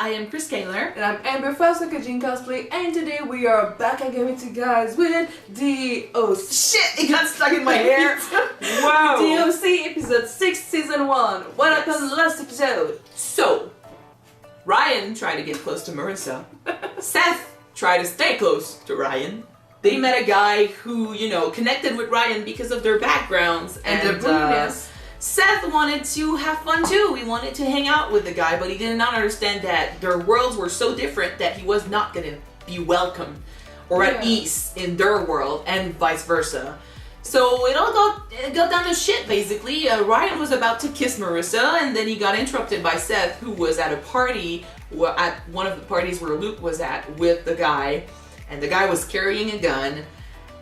I am Chris Kaler. And I'm Amber Foster, Jean Cosplay, and today we are back again with you guys with the Shit, it got stuck in my hair. Wow. DOC episode 6 season 1. What happened last episode? So, Ryan tried to get close to Marissa. Seth tried to stay close to Ryan. They met a guy who, you know, connected with Ryan because of their backgrounds and their bootiness. Seth wanted to have fun too. He wanted to hang out with the guy, but he did not understand that their worlds were so different that he was not going to be welcome or at ease in their world, and vice versa. So it all got down to shit, basically. Ryan was about to kiss Marissa, and then he got interrupted by Seth, who was at a party, at one of the parties where Luke was at with the guy, and the guy was carrying a gun.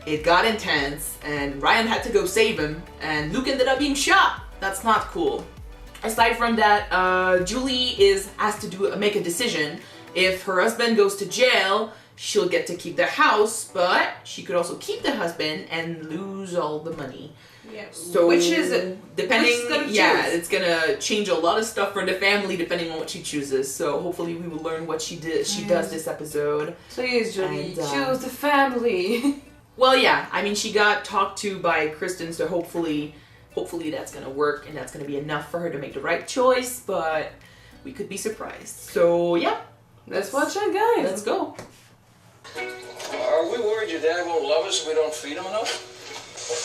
It got intense, and Ryan had to go save him, and Luke ended up being shot. That's not cool. Aside from that, Julie has to make a decision. If her husband goes to jail, she'll get to keep the house, but she could also keep the husband and lose all the money. Yeah. So which is depending? It's gonna change a lot of stuff for the family depending on what she chooses. So hopefully we will learn what she does this episode. Please, Julie, choose the family. Well, yeah. I mean, she got talked to by Kristen, so hopefully that's gonna work and that's gonna be enough for her to make the right choice. But we could be surprised. So yeah, let's watch it, guys. Let's go. Are we worried your dad won't love us if we don't feed him enough?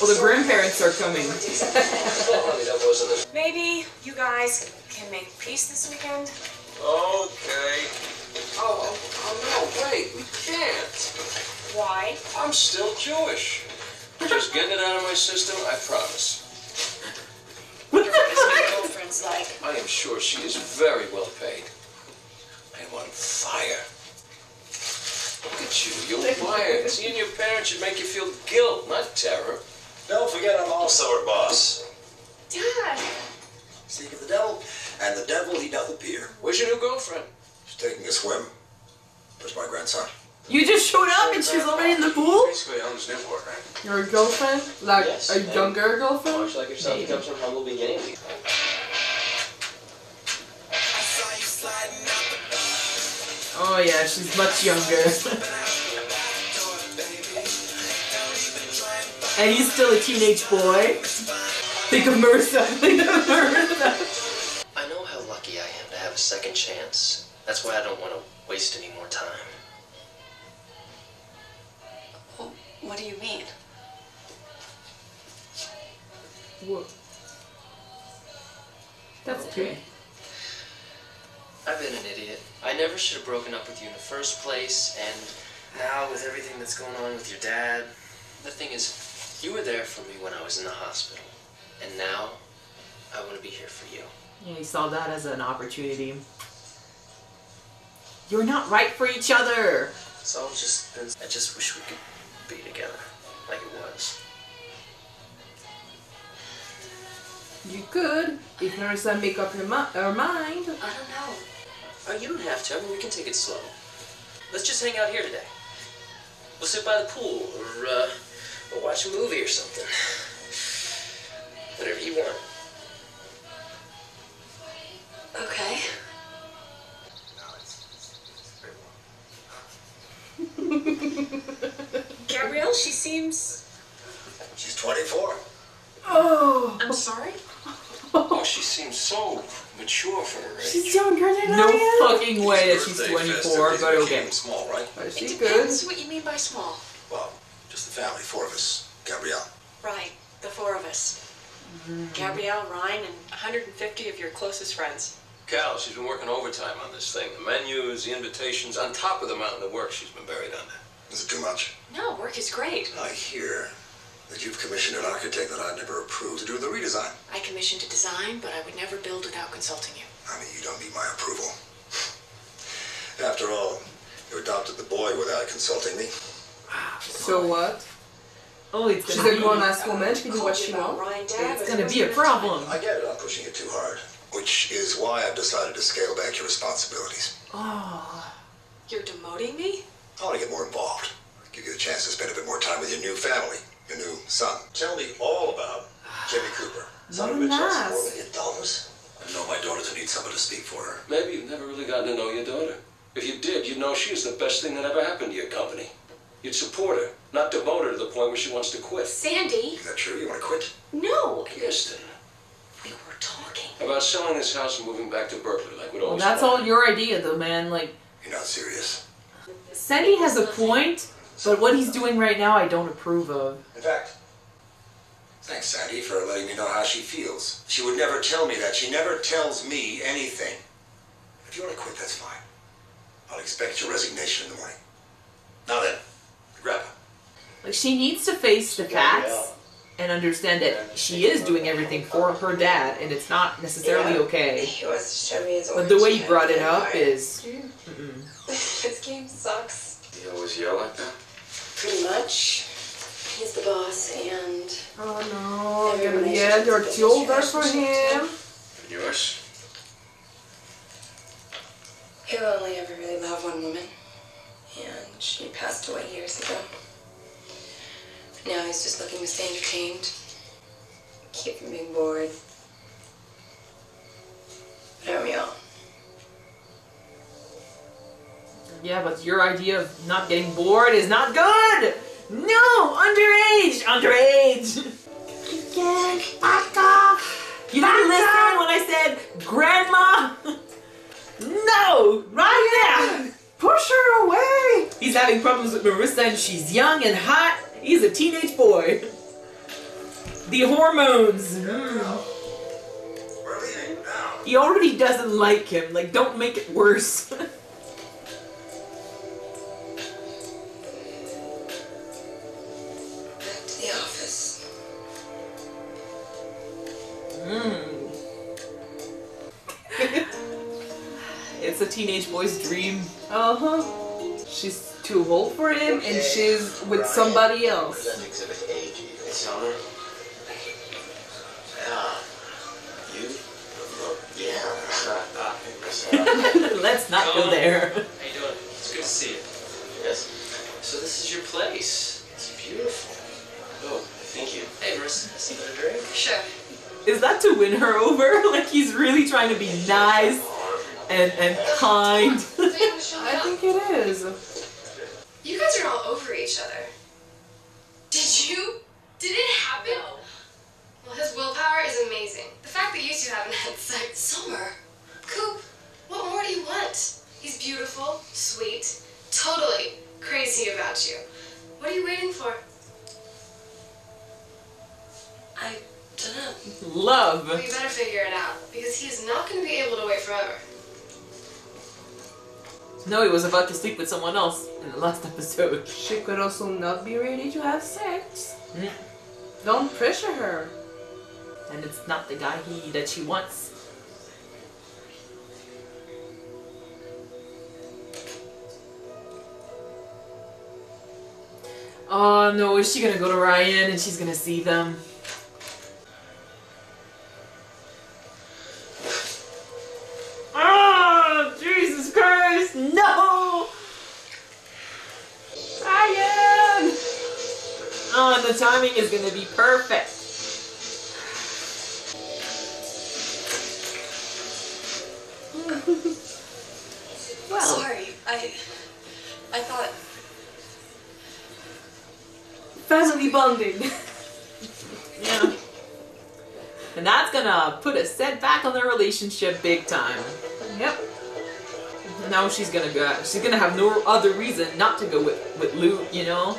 Well, the grandparents are coming. Oh, honey, that wasn't it. Maybe you guys can make peace this weekend? Okay. Oh, no, wait, we can't. Why? I'm still Jewish. Just getting it out of my system, I promise. What is my girlfriend's like? I am sure she is very well paid. I am on fire. Look at you, you're wired. Seeing your parents should make you feel guilt, not terror. Don't forget I'm also her boss. Dad! Seek of the devil, and the devil he doth appear. Where's your new girlfriend? She's taking a swim. Where's my grandson? You just showed up and she's already in the pool? Basically, Ellen's newborn, right? Your girlfriend? Like yes, a younger girlfriend? Much like yourself, he comes from humble beginnings. Oh yeah, she's much younger. And he's still a teenage boy. Think of Marissa. Think of Marissa. I know how lucky I am to have a second chance. That's why I don't want to waste any more time. Well, what do you mean? Whoa. That's okay. I've been an idiot. I never should have broken up with you in the first place, and now with everything that's going on with your dad, the thing is, you were there for me when I was in the hospital, and now I want to be here for you. Yeah, he saw that as an opportunity. You're not right for each other. It's all just been, I just wish we could be together, like it was. You could, if Marissa make up her mind. I don't know. Oh, you don't have to. I mean, we can take it slow. Let's just hang out here today. We'll sit by the pool, or we'll watch a movie or something. Whatever you want. Okay. Gabrielle, she seems... She's 24. Oh! I'm sorry? Oh, she seems so mature for her age. She's younger than No I am. fucking way that she's 24, but okay. Small, right? Is she It good? depends what you mean by small. Well, just the family, 4 of us. Gabrielle. Right, the 4 of us. Gabrielle, Ryan, and 150 of your closest friends. Cal, she's been working overtime on this thing. The menus, the invitations, on top of the mountain of work she's been buried under. Is it too much? No, work is great. I hear that you've commissioned an architect that I'd never approved to do the redesign. I commissioned a design, but I would never build without consulting you. Honey, you don't need my approval. After all, you adopted the boy without consulting me. So what? Oh, it's She's gonna a be, grown-ass woman, she can do what Told you she about wants. Ryan, Dad, it's but gonna there be a wasn't enough time. problem. I get it, I'm pushing it too hard. Which is why I've decided to scale back your responsibilities. Oh. You're demoting me? I want to get more involved. Give you a chance to spend a bit more time with your new family, your new son. Tell me all about Jimmy Cooper. Son of a bitch lost $4 million. I know my daughter needs someone to speak for her. Maybe you've never really gotten to know your daughter. If you did, you'd know she's the best thing that ever happened to your company. You'd support her, not devote her to the point where she wants to quit. Sandy. Is that true? You want to quit? No. Kirsten, We were talking. about selling this house and moving back to Berkeley like we'd Well, always that's planned. all your idea, though, man. Like, You're not serious. Sandy has a point, but what he's doing right now, I don't approve of. In fact, thanks, Sandy, for letting me know how she feels. She would never tell me that. She never tells me anything. If you want to quit, that's fine. I'll expect your resignation in the morning. Now then, grab her. Like, she needs to face the facts and understand that she is doing everything for her dad, and it's not necessarily okay. He wants to show me his But the way orange he brought it pen. up is... This game sucks. You always yell like that? Pretty much. He's the boss, and Oh no, yeah, you're too older for him. And yours? he'll only ever really love one woman. And she passed away years ago. Now he's just looking to stay entertained. Keep from being bored. But aren't we all? Yeah, but your idea of not getting bored is not good! No! Underage! Underage! Back off! You didn't listen when I said grandma? No! Right now! Push her away! He's having problems with Marissa and she's young and hot. He's a teenage boy. The hormones. We're leaving now. He already doesn't like him. Like, don't make it worse. Back to the office. It's a teenage boy's dream. Uh-huh. She's too old for him and she's with somebody else. Exhibit AG. It's Summer. Yeah. You? Yeah. Let's not go there. How you doing? It's good to see you. Yes. So this is your place. It's beautiful. Oh, thank you. Hey, Marissa, something to drink? Sure. Is that to win her over? Like, he's really trying to be nice and kind. I think it is. You guys are all over each other. Did you? Did it happen? Well, his willpower is amazing. The fact that you two haven't had sex. Summer. Coop, what more do you want? He's beautiful, sweet, totally crazy about you. What are you waiting for? I don't know. Love. Well, you better figure it out, because he is not going to be able to wait forever. No, he was about to sleep with someone else in the last episode. She could also not be ready to have sex. Don't pressure her. And it's not the guy that she wants. Oh no, is she gonna go to Ryan and she's gonna see them? Oh, Jesus Christ, no! Ryan! Oh, and the timing is gonna be perfect. Well, Sorry, I thought Family bonding. yeah. And that's gonna put a setback on their relationship big time. Yep. Now she's gonna have no other reason not to go with Luke, you know?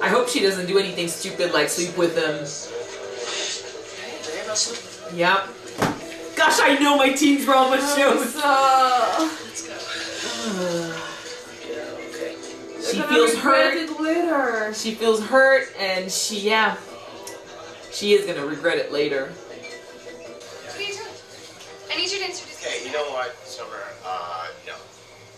I hope she doesn't do anything stupid like sleep with him. Hey, did I about something? Yep. Gosh, I know my teen drama shows. Let's go. Yeah, okay. She feels hurt. It later. She feels hurt, and she is gonna regret it later. What are you doing? I need you to introduce Okay, you know what, Summer? No.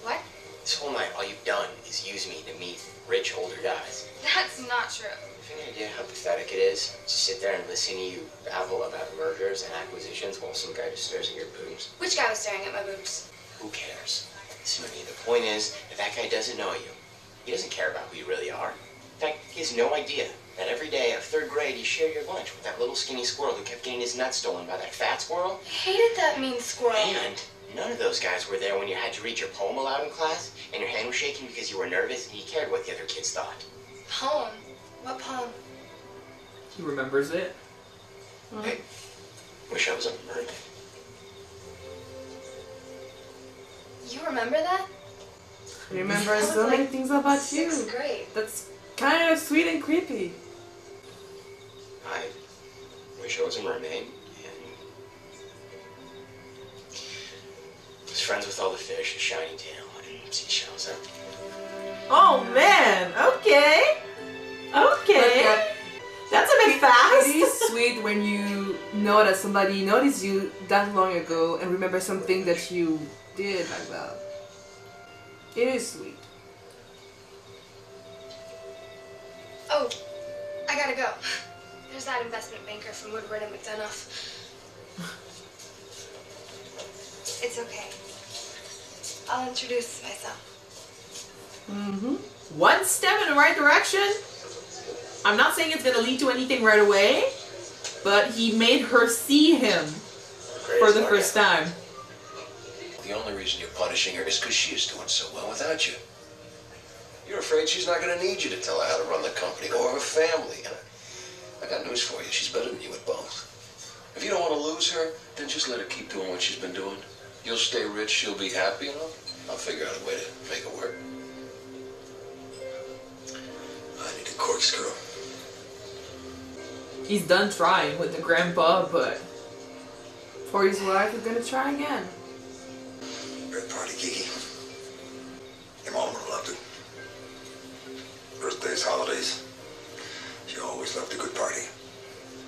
What? This whole night, all you've done is use me to meet rich older guys. That's not true. Have any idea how pathetic it is to sit there and listen to you babble about mergers and acquisitions while some guy just stares at your boobs? Which guy was staring at my boobs? Who cares? Listen to me, the point is that that guy doesn't know you. He doesn't care about who you really are. In fact, he has no idea that every day of 3rd grade you shared your lunch with that little skinny squirrel who kept getting his nuts stolen by that fat squirrel? I hated that mean squirrel. And none of those guys were there when you had to read your poem aloud in class, and your hand was shaking because you were nervous and you cared what the other kids thought. Poem? What poem? He remembers it. Hey, wish I was a mermaid. You remember that? Remember That was so many like things about you. 6th grade. That's kind of sweet and creepy. I wish I was a mermaid and was friends with all the fish, shiny tail, and seashells. Oh man, okay. Okay. That's a bit It fast. is sweet when you know that somebody noticed you that long ago and remember something that you did like that. It is sweet. Oh, I gotta go. There's that investment banker from Woodward and McDonough. It's okay. I'll introduce myself. Mm-hmm. One step in the right direction. I'm not saying it's gonna lead to anything right away, but he made her see him for the first time. The only reason you're punishing her is because she is doing so well without you. You're afraid she's not going to need you to tell her how to run the company or her family. And I got news for you. She's better than you at both. If you don't want to lose her, then just let her keep doing what she's been doing. You'll stay rich, she'll be happy, and I'll figure out a way to make it work. I need a corkscrew. He's done trying with the grandpa, but For his wife, he's gonna try again. Great party, Kiki. Your mom would have loved it. Birthdays, holidays. She always loved a good party.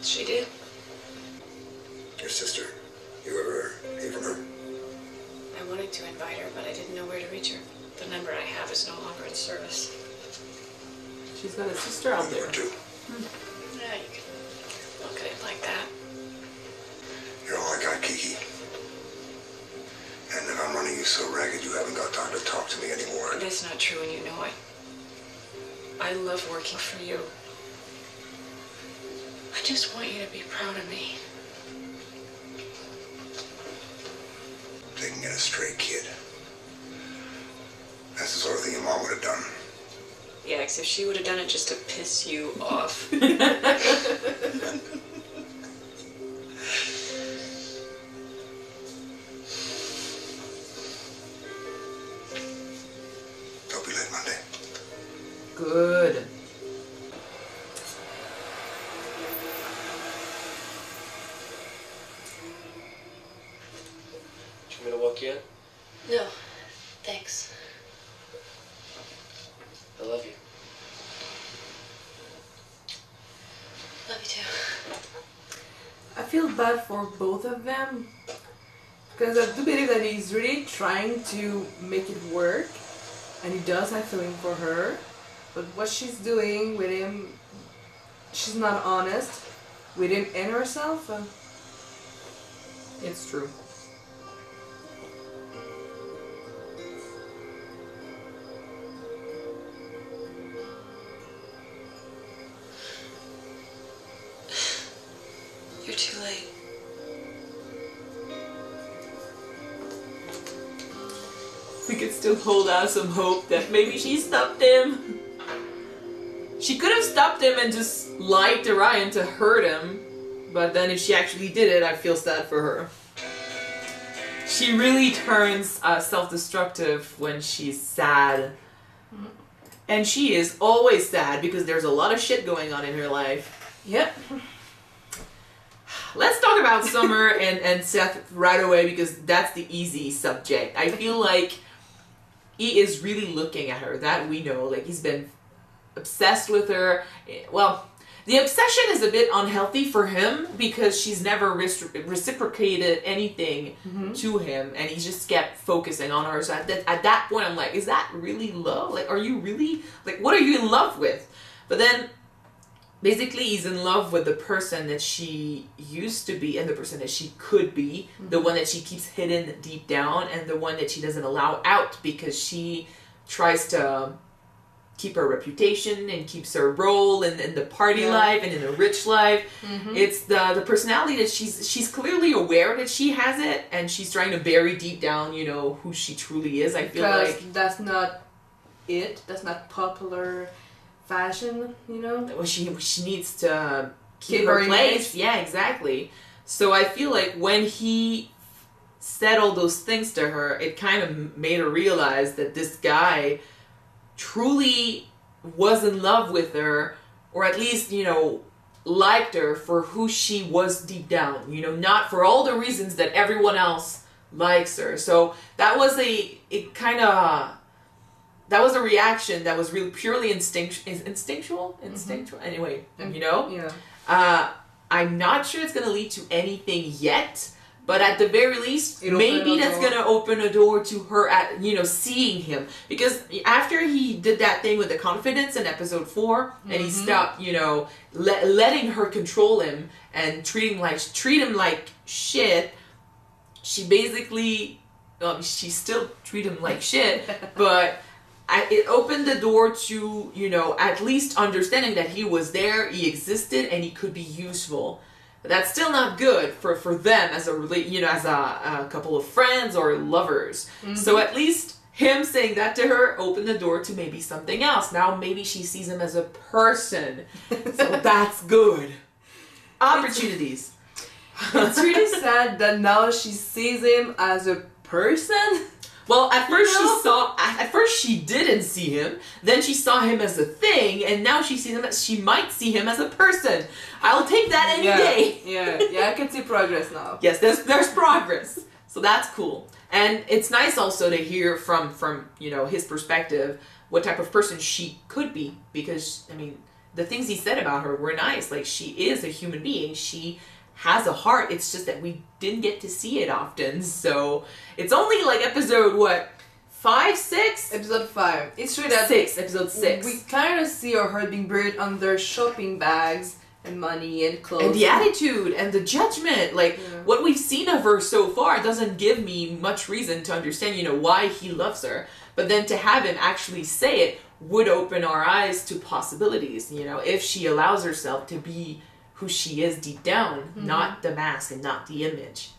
She did. Your sister, you ever hear from her? I wanted to invite her, but I didn't know where to reach her. The number I have is no longer in service. she's got a sister out there. Number two. Yeah, you can look at it like that. You're all I got, Kiki. And if I'm running you so ragged, you haven't got time to talk to me anymore. That's not true, and you know it. I love working for you. I just want you to be proud of me. Taking in a stray kid. That's the sort of thing your mom would have done. Yeah, except she would have done it just to piss you off. Don't be late Monday. Good. Do you want me to walk you in? No, thanks. I love you. Love you too. I feel bad for both of them because I do believe that he's really trying to make it work, and he does have feeling for her. But what she's doing with him, she's not honest with him and herself. It's true. You're too late. We could still hold out some hope that maybe she stopped him. She could have stopped him and just lied to Ryan to hurt him. But then if she actually did it, I feel sad for her. She really turns self-destructive when she's sad. And she is always sad because there's a lot of shit going on in her life. Yep. Let's talk about Summer and Seth right away because that's the easy subject. I feel like he is really looking at her, that we know. Like, he's been obsessed with her. Well, the obsession is a bit unhealthy for him because she's never reciprocated anything to him, and he just kept focusing on her. So at that point, I'm like, is that really love? Like, are you really, like, what are you in love with? But then, basically, he's in love with the person that she used to be and the person that she could be, the one that she keeps hidden deep down, and the one that she doesn't allow out because she tries to keep her reputation and keeps her role in the party life and in the rich life. It's the personality that she's clearly aware that she has it, and she's trying to bury deep down, you know, who she truly is. I feel like that's not it. That's not popular fashion, you know. Well, she needs to keep her place. Yeah, exactly. So I feel like when he said all those things to her, it kind of made her realize that this guy truly was in love with her, or at least, you know, liked her for who she was deep down, you know, not for all the reasons that everyone else likes her. So that was a reaction that was really purely instinctual. Anyway, you know. I'm not sure it's gonna lead to anything yet, but at the very least, maybe that's gonna open a door to her at, you know, seeing him, because after he did that thing with the confidence in episode 4, and he stopped, you know, letting her control him and treat him like shit. She basically, she still treat him like shit, but it opened the door to, you know, at least understanding that he was there, he existed, and he could be useful. But that's still not good for them as a couple of friends or lovers. So at least him saying that to her opened the door to maybe something else. Now maybe she sees him as a person. So that's good. Opportunities. It's really sad that now she sees him as a person. Well, at first she didn't see him. Then she saw him as a thing, and now she might see him as a person. I'll take that any day. Yeah, I can see progress now. Yes, there's progress. So that's cool. And it's nice also to hear from you know, his perspective what type of person she could be, because I mean, the things he said about her were nice. Like, she is a human being. She has a heart. It's just that we didn't get to see it often. So it's only like episode 5, 6? Episode 5. It's true that episode 6. We kind of see her heart being buried under shopping bags and money and clothes. And the attitude and the judgment. Like, what we've seen of her so far doesn't give me much reason to understand, you know, why he loves her. But then to have him actually say it would open our eyes to possibilities, you know, if she allows herself to be who she is deep down, not the mask and not the image.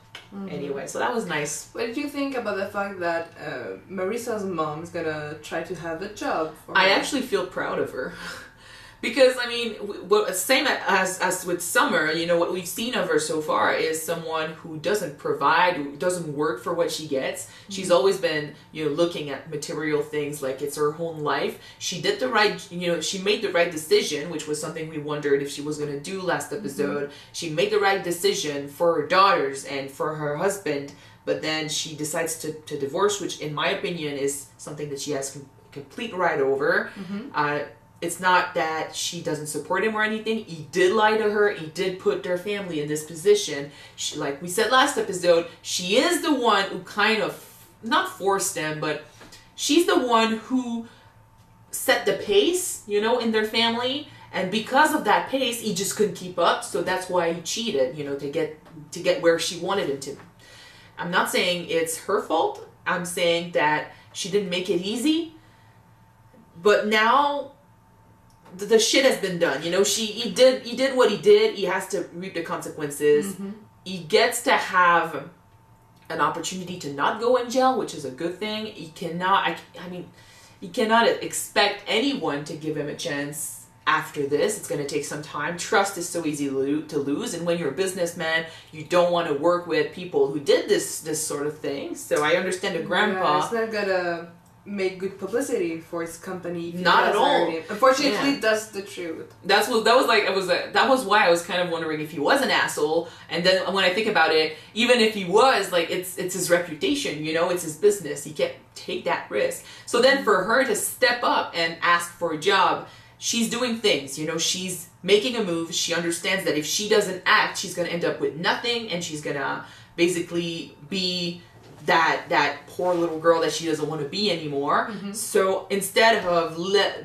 Anyway, so that was nice. What did you think about the fact that Marissa's mom is gonna try to have a job for her? I actually feel proud of her. Because, I mean, same as with Summer, you know, what we've seen of her so far is someone who doesn't provide, who doesn't work for what she gets. She's always been, you know, looking at material things like it's her whole life. She did the right, you know, she made the right decision, which was something we wondered if she was going to do last episode. She made the right decision for her daughters and for her husband, but then she decides to divorce, which in my opinion is something that she has complete right over. It's not that she doesn't support him or anything. He did lie to her. He did put their family in this position. She, like we said last episode, she is the one who kind of, not forced him, but she's the one who set the pace, you know, in their family. And because of that pace, he just couldn't keep up. So that's why he cheated, you know, to get where she wanted him to. I'm not saying it's her fault. I'm saying that she didn't make it easy. But now the shit has been done, you know. He did what he did. He has to reap the consequences. He gets to have an opportunity to not go in jail, which is a good thing. He cannot, he cannot expect anyone to give him a chance after this. It's going to take some time. Trust is so easy to lose, and when you're a businessman, you don't want to work with people who did this sort of thing. So I understand the grandpa. It's not gonna make good publicity for his company. Not at all. Unfortunately, that's the truth. That was why I was kind of wondering if he was an asshole. And then when I think about it, even if he was, like, it's his reputation, you know, it's his business. He can't take that risk. So then for her to step up and ask for a job, she's doing things, you know, she's making a move. She understands that if she doesn't act, she's going to end up with nothing, and she's going to basically be that poor little girl that she doesn't want to be anymore. So instead of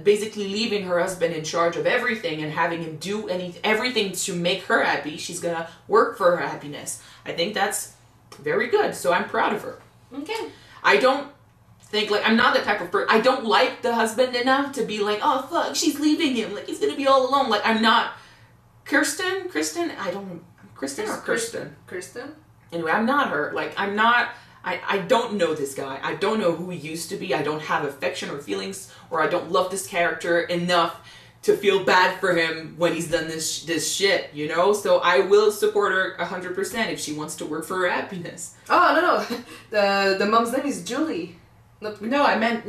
basically leaving her husband in charge of everything and having him do everything to make her happy, she's gonna work for her happiness. I think that's very good. So I'm proud of her. Okay. I don't think, like, I'm not the type of person, I don't like the husband enough to be like, oh fuck, she's leaving him, like, he's gonna be all alone. Like, I'm not, Kirsten, I don't, Kristen or Kirsten? Kirsten? Anyway, I'm not her. Like, I'm not, I don't know this guy. I don't know who he used to be. I don't have affection or feelings, or I don't love this character enough to feel bad for him when he's done this shit, you know? So I will support her 100% if she wants to work for her happiness. Oh, no. The mom's name is Julie. No, I'm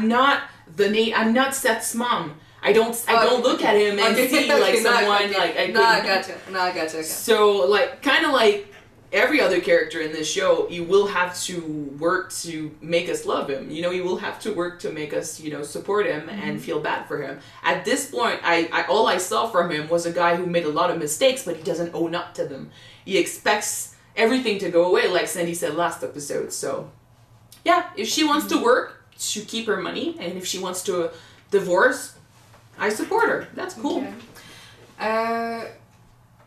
not I'm not Seth's mom. I don't look at him and see like someone like I gotcha. Okay. So like kind of like every other character in this show, you will have to work to make us love him. You know, you will have to work to make us, you know, support him and feel bad for him. At this point, I all I saw from him was a guy who made a lot of mistakes, but he doesn't own up to them. He expects everything to go away, like Sandy said last episode. So yeah, if she wants to work to keep her money, and if she wants to divorce, I support her. That's cool. Okay.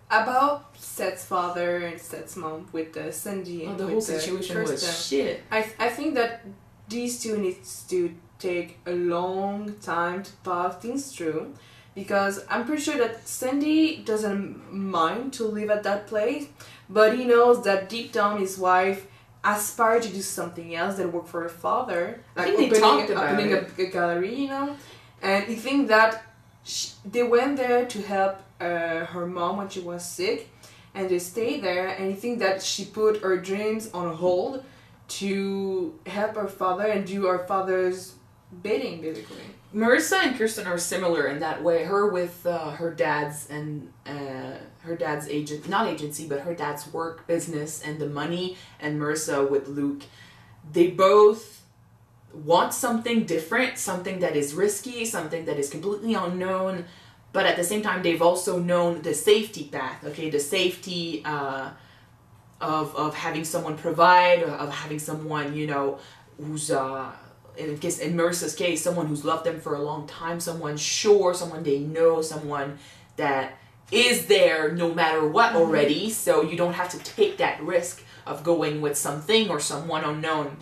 About Seth's father and Seth's mom with Sandy and the whole situation Kirsten, was shit. I think that these two needs to take a long time to talk things through, because I'm pretty sure that Sandy doesn't mind to live at that place, but he knows that deep down his wife aspired to do something else than work for her father, like opening a gallery, you know, and he thinks that they went there to help her mom when she was sick, and they stayed there, and he thinks that she put her dreams on hold to help her father and do her father's bidding, basically. Marissa and Kirsten are similar in that way. Her with her dad's and her dad's agency, but her dad's work business and the money, and Marissa with Luke. They both want something different, something that is risky, something that is completely unknown, but at the same time they've also known the safety path, okay, the safety of having someone provide, of having someone, you know, who's in Marissa's case, someone who's loved them for a long time, someone sure, someone they know, someone that is there no matter what already, so you don't have to take that risk of going with something or someone unknown.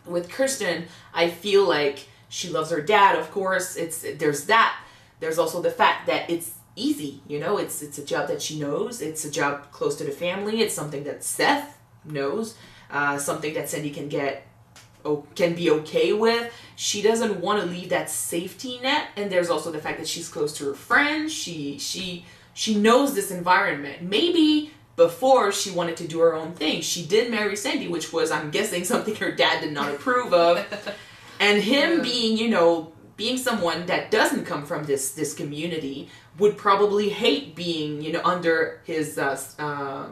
With Kirsten, I feel like she loves her dad, of course. There's that. There's also the fact that it's easy, you know, it's a job that she knows, it's a job close to the family, it's something that Seth knows, something that Sandy can be okay with. She doesn't want to leave that safety net, and there's also the fact that she's close to her friends. She knows this environment. Maybe before she wanted to do her own thing. She did marry Sandy, which was, I'm guessing, something her dad did not approve of. And him being, you know, being someone that doesn't come from this community would probably hate being, you know, under his stepdad.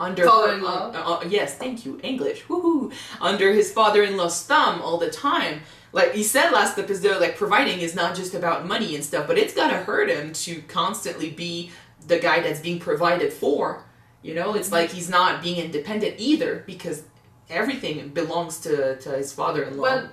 Under father-in-law. Yes, thank you, English. Woohoo! Under his father-in-law's thumb all the time. Like he said last episode, like providing is not just about money and stuff, but it's gotta hurt him to constantly be the guy that's being provided for. You know, it's like he's not being independent either, because everything belongs to his father-in-law. Well,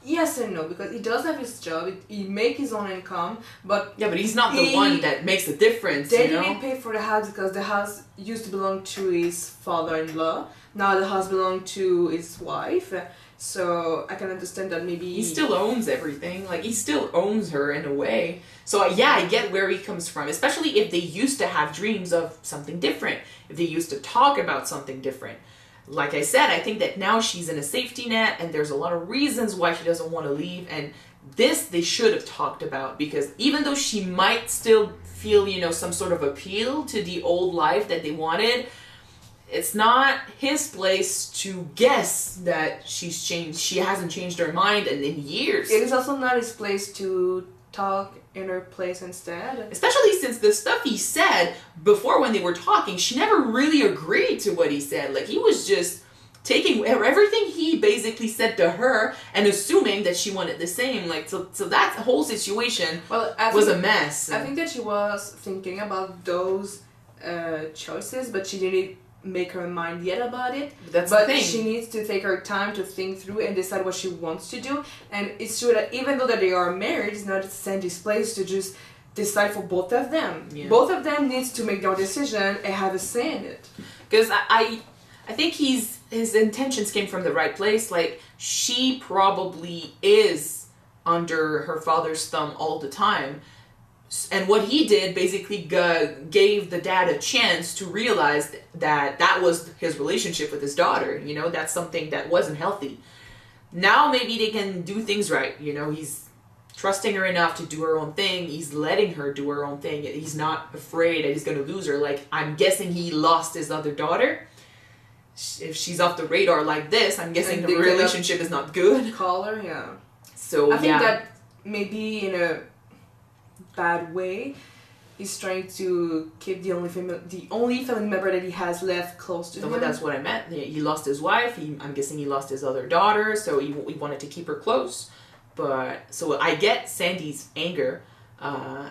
yes and no, because he does have his job, he make his own income, but yeah, but he's not the one that makes a difference. They you know? didn't pay for the house because the house used to belong to his father-in-law. Now the house belongs to his wife. So I can understand that maybe he still owns everything. Like he still owns her in a way. So yeah, I get where he comes from, especially if they used to have dreams of something different. If they used to talk about something different. Like I said, I think that now she's in a safety net, and there's a lot of reasons why she doesn't want to leave, and this they should have talked about, because even though she might still feel, you know, some sort of appeal to the old life that they wanted, it's not his place to guess that she's changed. She hasn't changed her mind in years. It is also not his place to talk in her place instead. Especially since the stuff he said before when they were talking, she never really agreed to what he said. Like he was just taking everything he basically said to her and assuming that she wanted the same. Like so that whole situation was a mess. I think that she was thinking about those choices, but she didn't make her mind yet about it. But the thing. She needs to take her time to think through and decide what she wants to do. And it's true that even though that they are married, it's not Sandy's place to just decide for both of them. Yeah. Both of them needs to make their decision and have a say in it. Because I think his intentions came from the right place. Like, she probably is under her father's thumb all the time. And what he did basically gave the dad a chance to realize that was his relationship with his daughter. You know, that's something that wasn't healthy. Now maybe they can do things right. You know, he's trusting her enough to do her own thing. He's letting her do her own thing. He's not afraid that he's going to lose her. Like, I'm guessing he lost his other daughter. If she's off the radar like this, I'm guessing the relationship is not good. Call her, yeah. So, I think that maybe in a bad way, he's trying to keep the only family member that he has left close to him. That's what I meant. He lost his wife. I'm guessing he lost his other daughter, so he wanted to keep her close. But so I get Sandy's anger.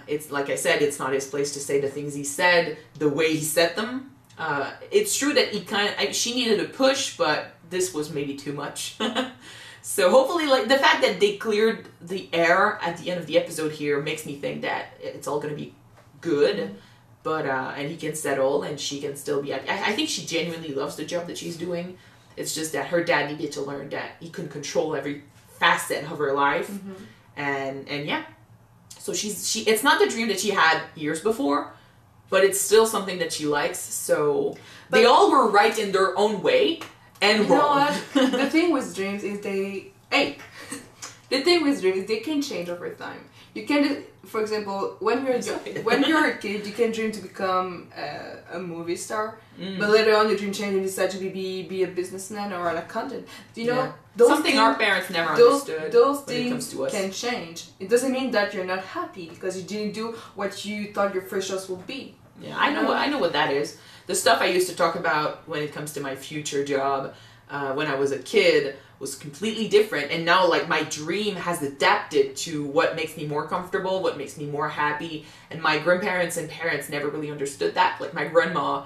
It's like I said, it's not his place to say the things he said the way he said them. It's true that she needed a push, but this was maybe too much. So hopefully, like, the fact that they cleared the air at the end of the episode here makes me think that it's all going to be good. But, and he can settle and she can still be... I think she genuinely loves the job that she's doing. It's just that her dad needed to learn that he couldn't control every facet of her life. And yeah. So it's not the dream that she had years before, but it's still something that she likes. So they all were right in their own way. And you know what? The thing with dreams is they can change over time. You can, for example, when you're a kid, you can dream to become a movie star, but later on your dream changes and you decide to be a businessman or an accountant. You know, something our parents never understood. Those things can change. It doesn't mean that you're not happy because you didn't do what you thought your first choice would be. Yeah, I know what that is. The stuff I used to talk about when it comes to my future job when I was a kid was completely different. And now, like, my dream has adapted to what makes me more comfortable, what makes me more happy. And my grandparents and parents never really understood that. Like, my grandma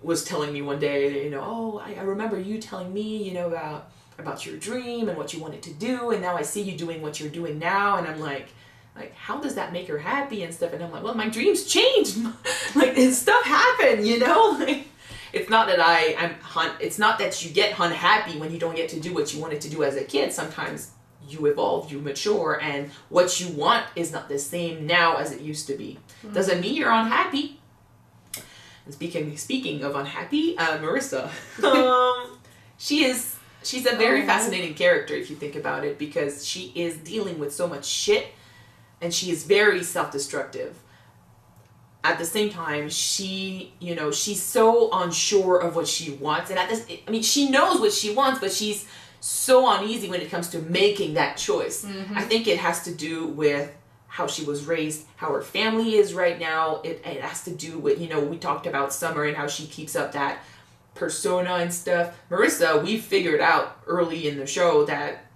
was telling me one day, you know, oh, I remember you telling me, you know, about your dream and what you wanted to do. And now I see you doing what you're doing now. And I'm like, how does that make her happy and stuff? And I'm like, well, my dreams changed. Like, stuff happened, you know? Like, it's not that it's not that you get unhappy when you don't get to do what you wanted to do as a kid. Sometimes you evolve, you mature, and what you want is not the same now as it used to be. Doesn't mean you're unhappy. And speaking of unhappy, Marissa, she's a very fascinating character if you think about it, because she is dealing with so much shit. And she is very self-destructive. At the same time, she's so unsure of what she wants. And she knows what she wants, but she's so uneasy when it comes to making that choice. I think it has to do with how she was raised, how her family is right now. It has to do with, we talked about Summer and how she keeps up that persona and stuff. Marissa, we figured out early in the show that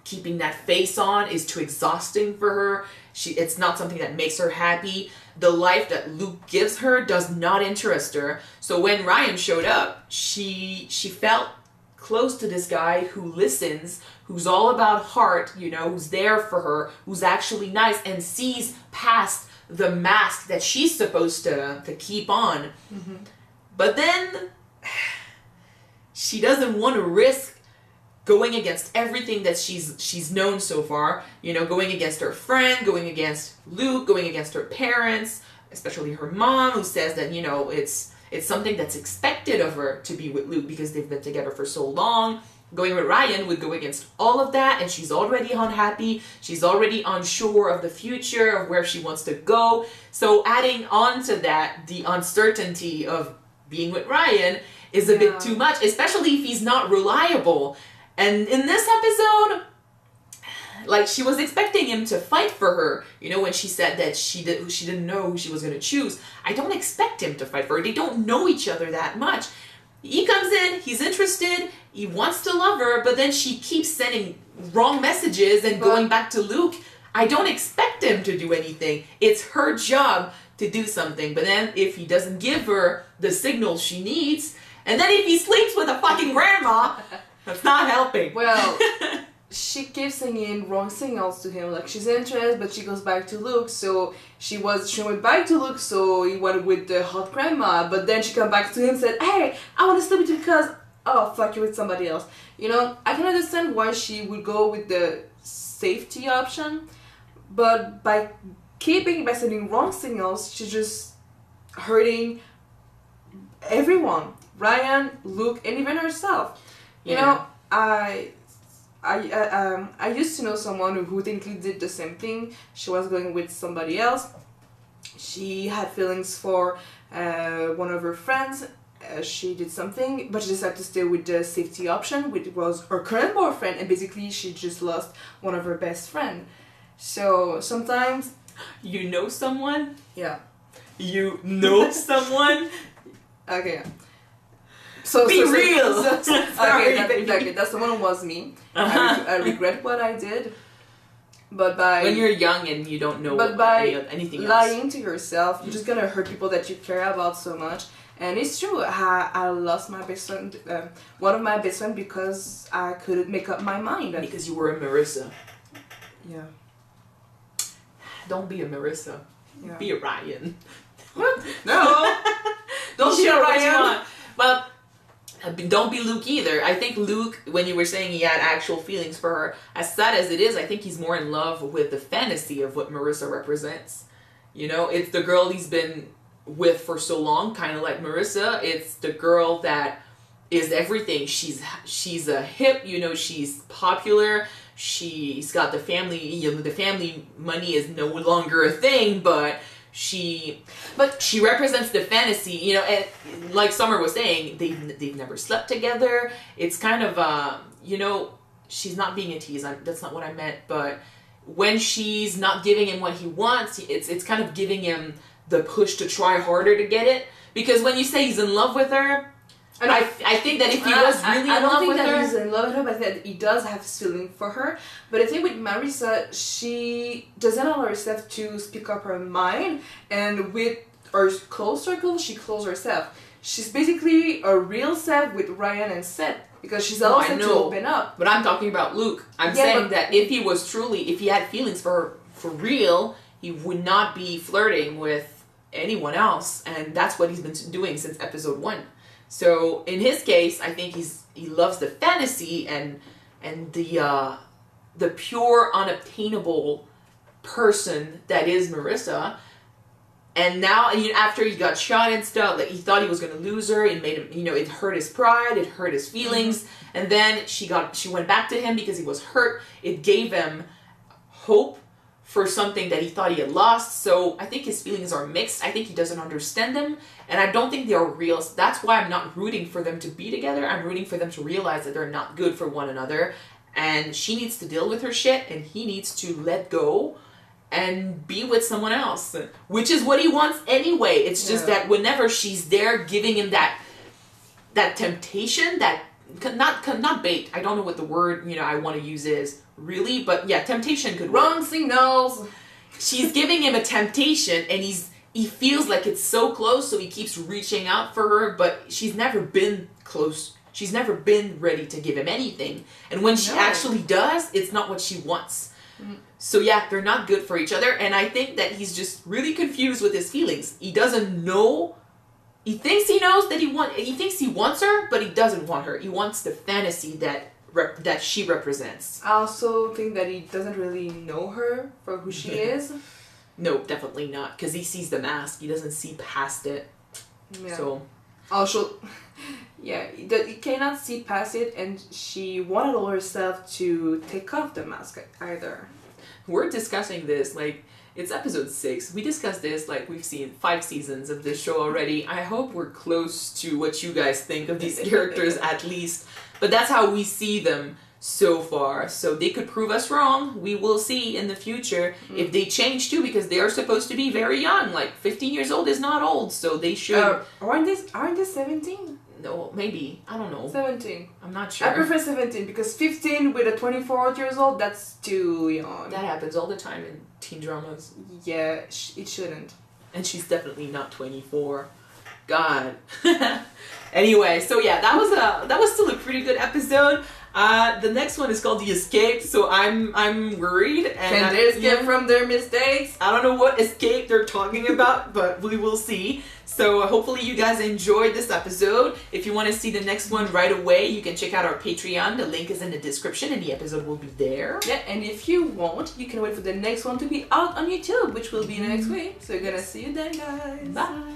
keeping that face on is too exhausting for her. It's not something that makes her happy. The life that Luke gives her does not interest her. So when Ryan showed up, she felt close to this guy who listens, who's all about heart, who's there for her, who's actually nice and sees past the mask that she's supposed to keep on. But then she doesn't want to risk going against everything that she's known so far, going against her friend, going against Luke, going against her parents, especially her mom, who says that, it's something that's expected of her to be with Luke because they've been together for so long. Going with Ryan would go against all of that, and she's already unhappy. She's already unsure of the future, of where she wants to go. So adding on to that, the uncertainty of being with Ryan is a bit too much, especially if he's not reliable. And in this episode, like, she was expecting him to fight for her. When she said that she didn't know who she was going to choose. I don't expect him to fight for her. They don't know each other that much. He comes in, he's interested, he wants to love her, but then she keeps sending wrong messages and going back to Luke. I don't expect him to do anything. It's her job to do something. But then if he doesn't give her the signals she needs, and then if he sleeps with a fucking grandma... That's not helping. Well, she keeps sending wrong signals to him. Like, she's interested, but she goes back to Luke. So she went back to Luke, so he went with the hot grandma. But then she come back to him and said, hey, I want to sleep with you because oh, fuck you with somebody else. You know, I can understand why she would go with the safety option, but by sending wrong signals, she's just hurting everyone. Ryan, Luke, and even herself. You know, I used to know someone who technically did the same thing. She was going with somebody else. She had feelings for one of her friends. She did something, but she decided to stay with the safety option, which was her current boyfriend, and basically she just lost one of her best friends. So sometimes... You know someone? Yeah. You know someone? Okay. So Be real! Okay, that someone was me. I regret what I did. But by... When you're young and you don't know anything else. Lying to yourself, you're just gonna hurt people that you care about so much. And it's true, I lost my best friend, one of my best friends, because I couldn't make up my mind. Because you were a Marissa. Yeah. Don't be a Marissa. Yeah. Be a Ryan. What? No! Don't be a Ryan! Well, don't be Luke either. I think Luke, when you were saying he had actual feelings for her, as sad as it is, I think he's more in love with the fantasy of what Marissa represents. You know, it's the girl he's been with for so long, kind of like Marissa. It's the girl that is everything. She's a hip, you know, she's popular. She's got the family, you know, the family money is no longer a thing, but she represents the fantasy, you know, and like Summer was saying, they've never slept together. It's kind of, you know, she's not being a tease. That's not what I meant, but when she's not giving him what he wants, it's kind of giving him the push to try harder to get it. Because when you say he's in love with her, I think that if he was really in love with her... I don't think that he's in love with her, but that he does have feeling for her. But the thing with Marissa, she doesn't allow herself to speak up her mind. And with her close circle, she closes herself. She's basically a real Seth with Ryan and Seth. Because she's allowed to open up. But I'm talking about Luke. I'm saying that if he had feelings for her for real, he would not be flirting with anyone else. And that's what he's been doing since episode 1. So in his case, I think he loves the fantasy and the pure, unobtainable person that is Marissa. And now, after he got shot and stuff, like he thought he was gonna lose her. It made him, you know, it hurt his pride, it hurt his feelings. Mm-hmm. And then she went back to him because he was hurt. It gave him hope for something that he thought he had lost. So I think his feelings are mixed. I think he doesn't understand them, and I don't think they are real. That's why I'm not rooting for them to be together. I'm rooting for them to realize that they're not good for one another, and she needs to deal with her shit, and he needs to let go and be with someone else, which is what he wants anyway. It's just that whenever she's there giving him that temptation, that not bait, I don't know what the word, you know, I want to use is really, but yeah, temptation could work. Wrong signals. She's giving him a temptation, and he feels like it's so close, so he keeps reaching out for her, but she's never been close. She's never been ready to give him anything. And when she actually does, it's not what she wants. Mm-hmm. So yeah, they're not good for each other, and I think that he's just really confused with his feelings. He doesn't know. He thinks he knows that he thinks he wants her, but he doesn't want her. He wants the fantasy that she represents. I also think that he doesn't really know her for who she is. No, definitely not, because he sees the mask. He doesn't see past it. Yeah. So. Also, yeah, he cannot see past it, and she won't allow herself to take off the mask either. We're discussing this, like, it's episode 6. We discussed this, like, we've seen 5 seasons of this show already. I hope we're close to what you guys think of these characters at least. But that's how we see them so far. So they could prove us wrong. We will see in the future if they change too, because they are supposed to be very young. Like 15 years old is not old, so they should. Aren't they 17? No, maybe. I don't know. 17. I'm not sure. I prefer 17 because 15 with a 24 years old, that's too young. That happens all the time in teen dramas. Yeah, it shouldn't. And she's definitely not 24. God. Anyway, so yeah, that was still a pretty good episode. The next one is called The Escape, so I'm worried. And Can they escape from their mistakes? I don't know what escape they're talking about, but we will see. So hopefully you guys enjoyed this episode. If you want to see the next one right away, you can check out our Patreon. The link is in the description and the episode will be there. Yeah, and if you want, you can wait for the next one to be out on YouTube, which will be next week. So we're gonna see you then, guys. Bye.